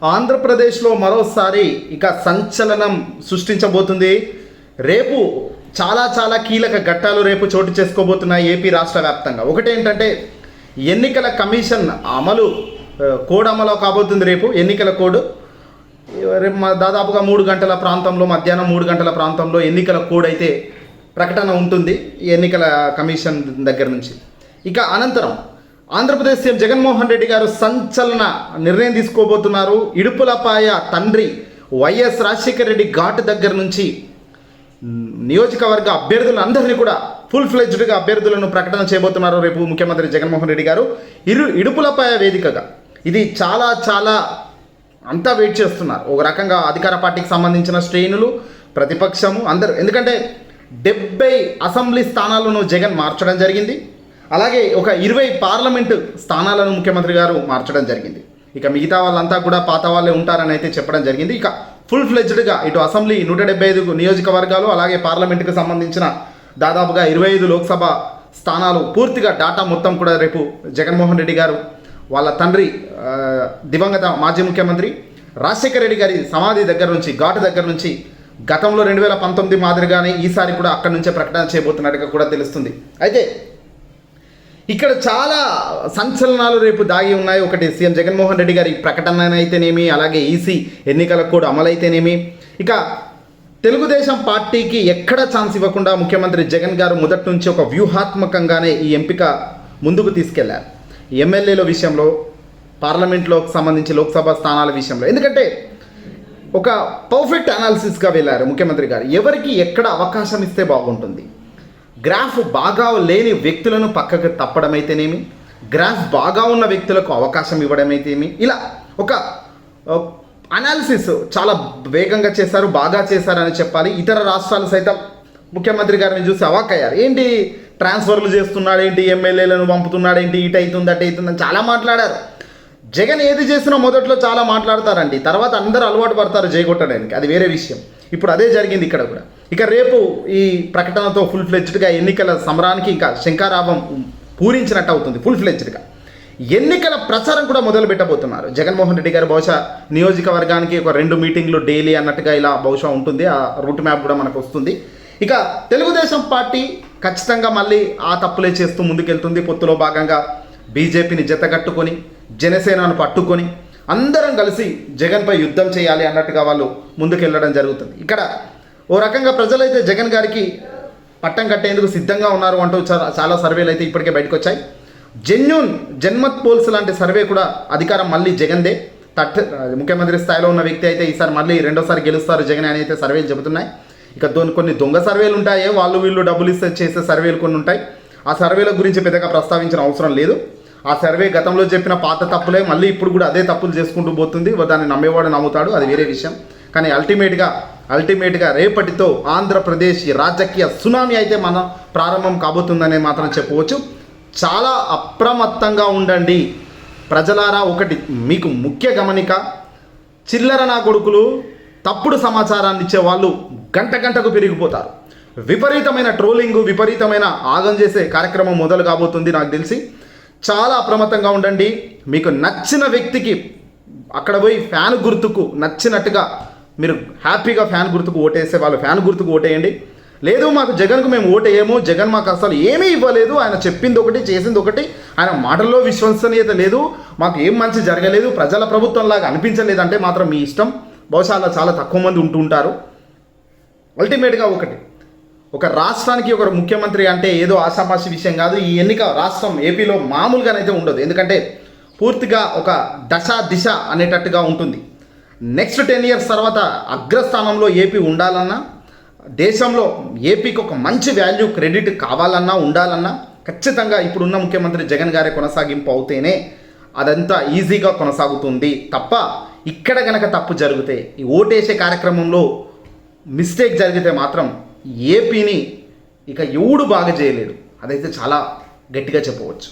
ఆంధ్రప్రదేశ్లో మరోసారి ఇక సంచలనం సృష్టించబోతుంది. రేపు చాలా చాలా కీలక ఘట్టాలు రేపు చోటు చేసుకోబోతున్నాయి ఏపీ రాష్ట్ర వ్యాప్తంగా. ఒకటేంటంటే ఎన్నికల కమిషన్ కోడ్ అమలు కాబోతుంది. రేపు ఎన్నికల కోడ్ దాదాపుగా 3 గంటల ప్రాంతంలో, మధ్యాహ్నం 3 గంటల ప్రాంతంలో ఎన్నికల కోడ్ అయితే ప్రకటన ఉంటుంది ఎన్నికల కమిషన్ దగ్గర నుంచి. ఇక అనంతరం ఆంధ్రప్రదేశ్ సీఎం జగన్మోహన్ రెడ్డి గారు సంచలన నిర్ణయం తీసుకోబోతున్నారు. ఇడుపులపాయ తండ్రి వైఎస్ రాజశేఖర రెడ్డి ఘాట్ దగ్గర నుంచి నియోజకవర్గ అభ్యర్థులందరినీ కూడా ఫుల్ ఫ్లెడ్జ్డ్గా అభ్యర్థులను ప్రకటన చేయబోతున్నారు రేపు ముఖ్యమంత్రి జగన్మోహన్ రెడ్డి గారు. ఇడుపులపాయ వేదికగా ఇది చాలా చాలా అంతా వెయిట్ చేస్తున్నారు. ఒక రకంగా అధికార పార్టీకి సంబంధించిన శ్రేణులు, ప్రతిపక్షము అందరూ. ఎందుకంటే 70 అసెంబ్లీ స్థానాలను జగన్ మార్చడం జరిగింది. అలాగే ఒక 20 పార్లమెంటు స్థానాలను ముఖ్యమంత్రి గారు మార్చడం జరిగింది. ఇక మిగతా వాళ్ళంతా కూడా పాత వాళ్ళే ఉంటారని అయితే చెప్పడం జరిగింది. ఇక ఫుల్ ఫ్లెడ్జ్డ్గా ఇటు అసెంబ్లీ 175 నియోజకవర్గాలు, అలాగే పార్లమెంటుకు సంబంధించిన దాదాపుగా 25 లోక్సభ స్థానాలు పూర్తిగా డాటా మొత్తం కూడా రేపు జగన్మోహన్ రెడ్డి గారు వాళ్ళ తండ్రి దివంగత మాజీ ముఖ్యమంత్రి రాజశేఖర రెడ్డి గారి సమాధి దగ్గర నుంచి, ఘాటు దగ్గర నుంచి గతంలో 2019 మాదిరిగానే ఈసారి కూడా అక్కడి నుంచే ప్రకటన చేయబోతున్నట్టుగా కూడా తెలుస్తుంది. అయితే ఇక్కడ చాలా సంచలనాలు రేపు దాగి ఉన్నాయి. ఒకటి సీఎం జగన్మోహన్ రెడ్డి గారి ప్రకటన అయితేనేమి, అలాగే ఈసీ ఎన్నికల కోడ్ అమలైతేనేమి. ఇక తెలుగుదేశం పార్టీకి ఎక్కడ ఛాన్స్ ఇవ్వకుండా ముఖ్యమంత్రి జగన్ గారు మొదటి నుంచి ఒక వ్యూహాత్మకంగానే ఈ ఎంపిక ముందుకు తీసుకెళ్లారు. ఎమ్మెల్యేల విషయంలో, పార్లమెంట్లో సంబంధించి లోక్సభ స్థానాల విషయంలో. ఎందుకంటే ఒక పర్ఫెక్ట్ అనాలిసిస్గా వెళ్ళారు ముఖ్యమంత్రి గారు. ఎవరికి ఎక్కడ అవకాశం ఇస్తే బాగుంటుంది, గ్రాఫ్ బాగా లేని వ్యక్తులను పక్కకు తప్పడమైతేనేమి, గ్రాఫ్ బాగా ఉన్న వ్యక్తులకు అవకాశం ఇవ్వడమైతేమి, ఇలా ఒక అనాలిసిస్ చాలా వేగంగా చేశారు, బాగా చేశారని చెప్పాలి. ఇతర రాష్ట్రాలు సైతం ముఖ్యమంత్రి గారిని చూసి అవాక్కయ్యారు. ఏంటి ట్రాన్స్ఫర్లు చేస్తున్నాడు, ఏంటి ఎమ్మెల్యేలను పంపుతున్నాడు, ఏంటి ఇటు అవుతుంది అటు అవుతుందని చాలా మాట్లాడారు. జగన్ ఏది చేసినా మొదట్లో చాలా మాట్లాడతారండి, తర్వాత అందరూ అలవాటు పడతారు జయగొట్టడానికి, అది వేరే విషయం. ఇప్పుడు అదే జరిగింది ఇక్కడ కూడా. ఇక రేపు ఈ ప్రకటనతో ఫుల్ ఫ్లెడ్జ్డ్గా ఎన్నికల సమరానికి ఇంకా శంఖారావం పూరించినట్టు అవుతుంది. ఫుల్ ఫ్లెడ్జ్డ్గా ఎన్నికల ప్రచారం కూడా మొదలు పెట్టబోతున్నారు జగన్మోహన్ రెడ్డి గారు. బహుశా నియోజకవర్గానికి ఒక 2 మీటింగ్లు డైలీ అన్నట్టుగా ఇలా బహుశా ఉంటుంది. ఆ రూట్ మ్యాప్ కూడా మనకు వస్తుంది. ఇక తెలుగుదేశం పార్టీ ఖచ్చితంగా మళ్ళీ ఆ తప్పులే చేస్తూ ముందుకెళ్తుంది. పొత్తులో భాగంగా బీజేపీని జతకట్టుకొని, జనసేనను పట్టుకొని అందరం కలిసి జగన్పై యుద్ధం చేయాలి అన్నట్టుగా వాళ్ళు ముందుకెళ్ళడం జరుగుతుంది. ఇక్కడ ఓ రకంగా ప్రజలైతే జగన్ గారికి పట్టం కట్టేందుకు సిద్ధంగా ఉన్నారు అంటూ చాలా సర్వేలు అయితే ఇప్పటికే బయటకు వచ్చాయి. జన్మత్ పోల్స్ లాంటి సర్వే కూడా అధికారం మళ్ళీ జగన్దే. ముఖ్యమంత్రి స్థాయిలో ఉన్న వ్యక్తి అయితే ఈసారి మళ్ళీ రెండోసారి గెలుస్తారు జగన్ అని అయితే సర్వేలు చెబుతున్నాయి. ఇక కొన్ని దొంగ సర్వేలు ఉంటాయి, వాళ్ళు వీళ్ళు డబ్బులు ఇస్తే చేసే సర్వేలు కొన్ని ఉంటాయి. ఆ సర్వేల గురించి పెద్దగా ప్రస్తావించిన అవసరం లేదు. ఆ సర్వే గతంలో చెప్పిన పాత తప్పులే మళ్ళీ ఇప్పుడు కూడా అదే తప్పులు చేసుకుంటూ పోతుంది. దాన్ని నమ్మేవాడు నమ్ముతాడు, అది వేరే విషయం. కానీ అల్టిమేట్గా రేపటితో ఆంధ్రప్రదేశ్ రాజకీయ సునామీ అయితే మనం ప్రారంభం కాబోతుందనే మాత్రం చెప్పవచ్చు. చాలా అప్రమత్తంగా ఉండండి ప్రజలారా. ఒకటి మీకు ముఖ్య గమనిక, చిల్లర నా కొడుకులు, తప్పుడు సమాచారాన్ని ఇచ్చే వాళ్ళు గంటకు పెరిగిపోతారు. విపరీతమైన ట్రోలింగ్, విపరీతమైన ఆగం చేసే కార్యక్రమం మొదలు కాబోతుంది. నాకు తెలిసి చాలా అప్రమత్తంగా ఉండండి. మీకు నచ్చిన వ్యక్తికి అక్కడ పోయి ఫ్యాన్ గుర్తుకు నచ్చినట్టుగా మీరు హ్యాపీగా ఫ్యాన్ గుర్తుకు ఓటేసే వాళ్ళు ఫ్యాన్ గుర్తుకు ఓటేయండి. లేదు మాకు జగన్కు మేము ఓటేయము, జగన్ మాకు అసలు ఏమీ ఇవ్వలేదు, ఆయన చెప్పింది ఒకటి చేసింది ఒకటి, ఆయన మాటల్లో విశ్వసనీయత లేదు, మాకు ఏం మంచి జరగలేదు, ప్రజల ప్రభుత్వంలాగా అనిపించలేదు అంటే మాత్రం మీ ఇష్టం. బహుశా అలా చాలా తక్కువ మంది ఉంటుంటారు. అల్టిమేట్గా ఒక రాష్ట్రానికి ఒక ముఖ్యమంత్రి అంటే ఏదో ఆషామాషి విషయం కాదు. ఈ ఎన్నిక రాష్ట్రం ఏపీలో మామూలుగానైతే ఉండదు. ఎందుకంటే పూర్తిగా ఒక దిశ అనేటట్టుగా ఉంటుంది. నెక్స్ట్ 10 years తర్వాత అగ్రస్థానంలో ఏపీ ఉండాలన్నా, దేశంలో ఏపీకి ఒక మంచి వాల్యూ క్రెడిట్ కావాలన్నా, ఉండాలన్నా ఖచ్చితంగా ఇప్పుడున్న ముఖ్యమంత్రి జగన్ గారే కొనసాగింపు అవుతేనే అదంతా ఈజీగా కొనసాగుతుంది. తప్ప ఇక్కడ గనక తప్పు జరిగితే, ఈ ఓటేసే కార్యక్రమంలో మిస్టేక్ జరిగితే మాత్రం ఏపీని ఇక ఎవడు బాగా చేయలేడు. అదైతే చాలా గట్టిగా చెప్పవచ్చు.